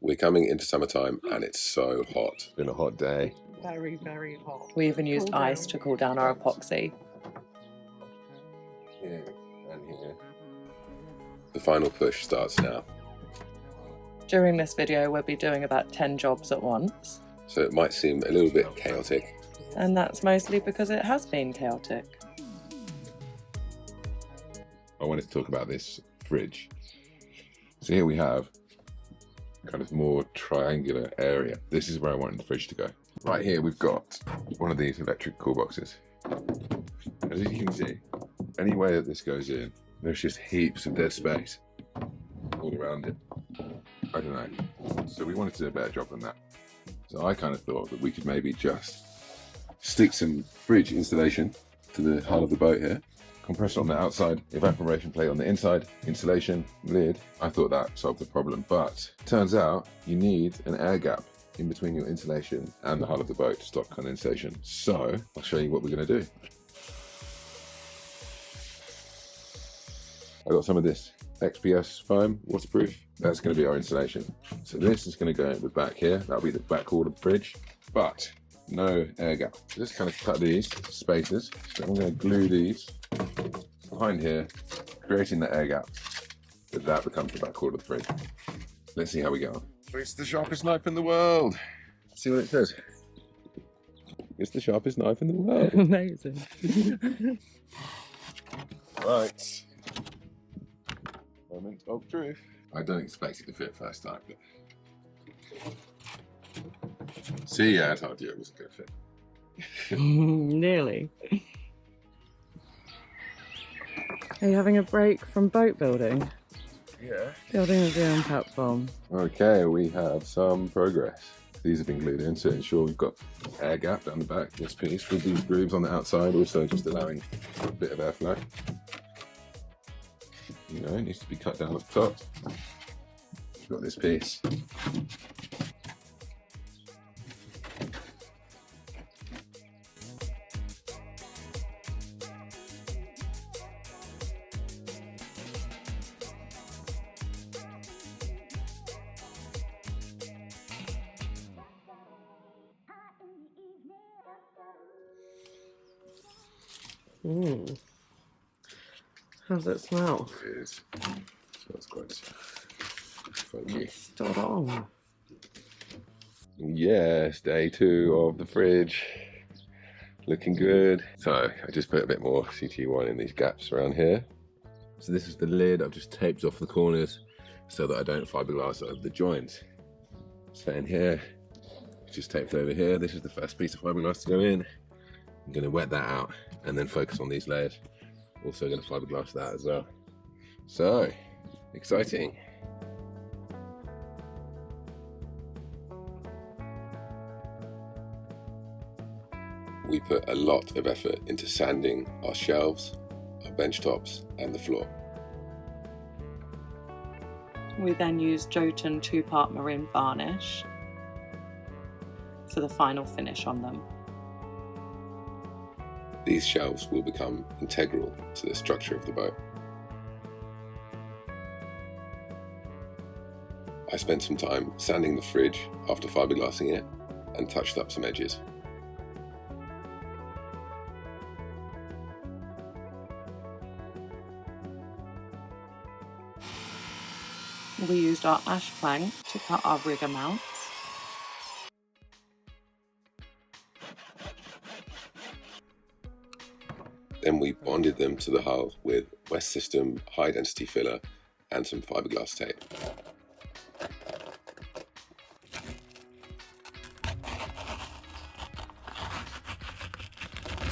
We're coming into summertime and it's so hot. It's been a hot day. Very, very hot. We even used ice to cool down our epoxy. Here and here. The final push starts now. During this video, we'll be doing about 10 jobs at once. So it might seem a little bit chaotic. And that's mostly because it has been chaotic. I wanted to talk about this fridge. So here we have kind of more triangular area. This is where I wanted the fridge to go. Right here we've got one of these electric cool boxes. As you can see, any way that this goes in, there's just heaps of dead space all around it. I don't know. So we wanted to do a better job than that. So I kind of thought that we could maybe just stick some fridge insulation to the hull of the boat here. Compressor on the outside, evaporation plate on the inside, insulation, lid. I thought that solved the problem, but turns out you need an air gap in between your insulation and the hull of the boat to stop condensation. So I'll show you what we're going to do. I got some of this XPS foam, waterproof. That's going to be our insulation. So this is going to go in the back here. That'll be the back wall of the fridge, but no air gap. So just kind of cut these spaces. So I'm going to glue these behind here, creating the air gap. So that becomes the back wall of the fridge. Let's see how we get on. It's the sharpest knife in the world. Let's see what it says. It's the sharpest knife in the world. Amazing. Right. Moment of truth. I don't expect it to fit first time, but... See, yeah, I told you it was a good fit. Nearly. Are you having a break from boat building? Yeah. Building a Zoom platform. Okay, we have some progress. These have been glued in to ensure we've got air gap down the back, this piece, with these grooves on the outside, also just allowing a bit of airflow. You know, it needs to be cut down at the top. We've got this piece. How's it smell? It is. Smells quite funky. Start on. Yes, day 2 of the fridge. Looking good. So I just put a bit more CT1 in these gaps around here. So this is the lid. I've just taped off the corners so that I don't fiberglass over the joints. Staying here, just taped over here. This is the first piece of fiberglass to go in. I'm going to wet that out and then focus on these layers. Also going to fiberglass that as well. So, exciting. We put a lot of effort into sanding our shelves, our bench tops and the floor. We then used Jotun 2-part maroon varnish for the final finish on them. These shelves will become integral to the structure of the boat. I spent some time sanding the fridge after fiberglassing it and touched up some edges. We used our ash plank to cut our rigger mounts. Then we bonded them to the hull with West System high density filler and some fiberglass tape.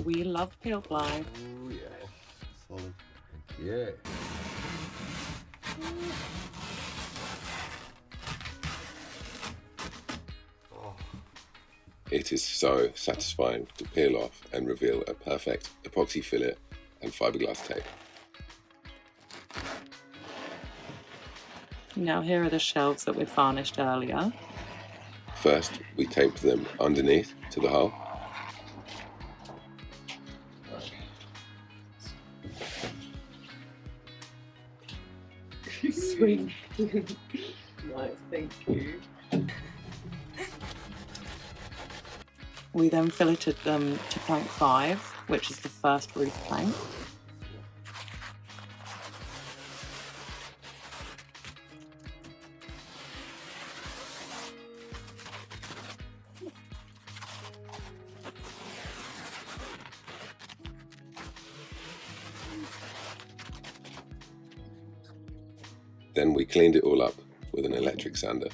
We love peel ply. Oh yeah, solid. Yeah. It is so satisfying to peel off and reveal a perfect epoxy fillet and fiberglass tape. Now here are the shelves that we'd varnished earlier. First, we taped them underneath to the hull. Sweet. Nice, thank you. We then filleted them to plank 5, which is the first roof plank. Then we cleaned it all up with an electric sander.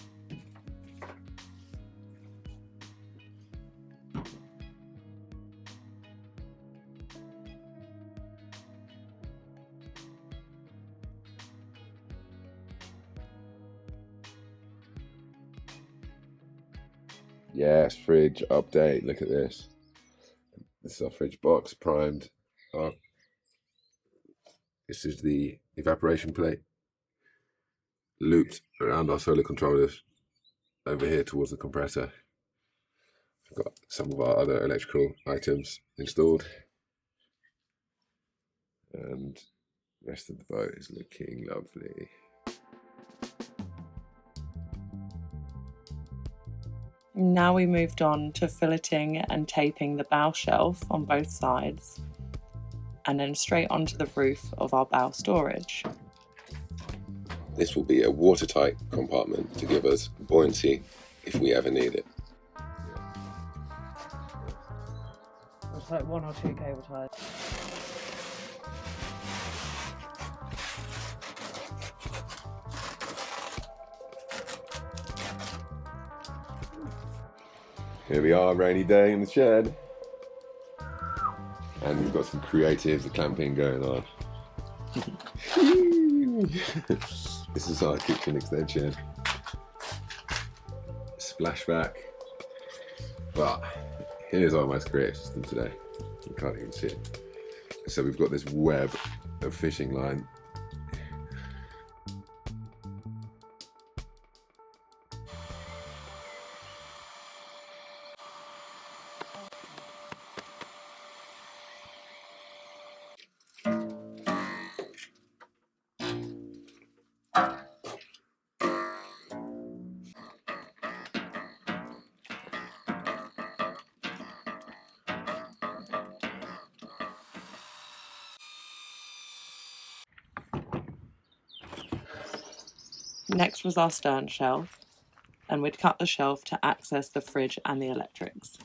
Yes, fridge update. Look at this. This is our fridge box, primed. This is the evaporation plate, looped around our solar controllers over here towards the compressor. We've got some of our other electrical items installed, and the rest of the boat is looking lovely. Now we moved on to filleting and taping the bow shelf on both sides, and then straight onto the roof of our bow storage. This will be a watertight compartment to give us buoyancy if we ever need it. It's like 1 or 2 cable ties. Here we are, rainy day in the shed. And we've got some creative clamping going on. This is our kitchen extension. Splashback. But here's our most creative system today. You can't even see it. So we've got this web of fishing line. Next was our stern shelf, and we'd cut the shelf to access the fridge and the electrics.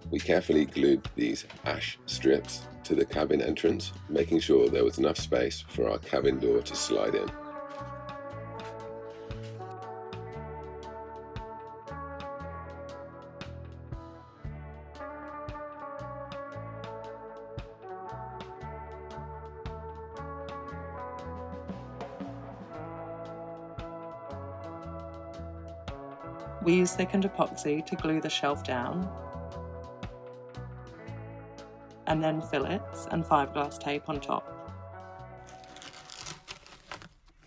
We carefully glued these ash strips to the cabin entrance, making sure there was enough space for our cabin door to slide in. We used thickened epoxy to glue the shelf down, and then fillets and fiberglass tape on top.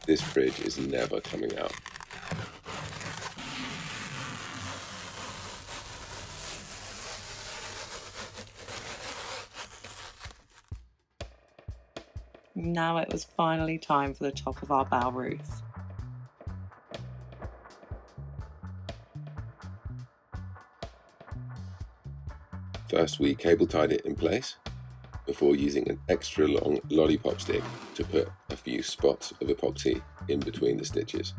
This fridge is never coming out. Now it was finally time for the top of our bow roof. First, we cable tied it in place before using an extra long lollipop stick to put a few spots of epoxy in between the stitches.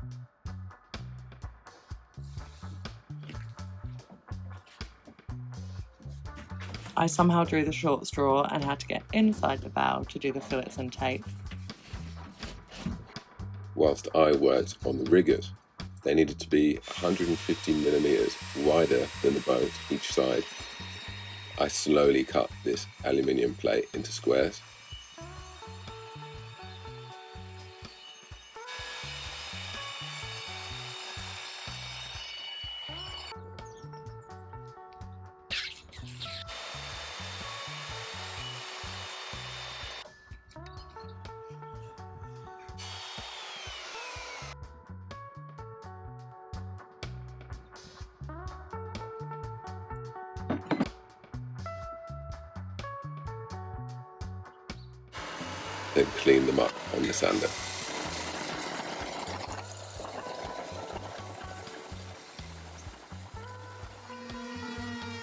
I somehow drew the short straw and had to get inside the bow to do the fillets and tape. Whilst I worked on the riggers, they needed to be 150mm wider than the boat each side. I slowly cut this aluminium plate into squares. then clean them up on the sander.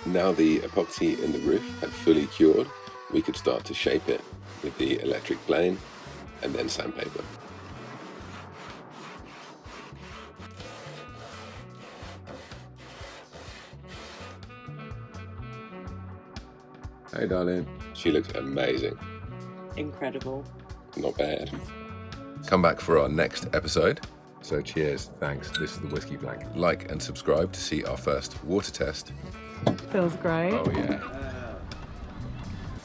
Now the epoxy in the roof had fully cured, we could start to shape it with the electric plane and then sandpaper. Hey, darling. She looks amazing. Incredible. Not bad. Come back for our next episode. So cheers, thanks. This is the Whiskey Blank. Like and subscribe to see our first water test Feels great. Oh yeah.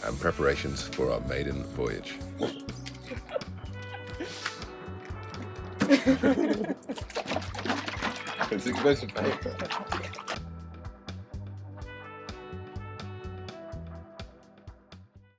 and preparations for our maiden voyage. It's expensive paper.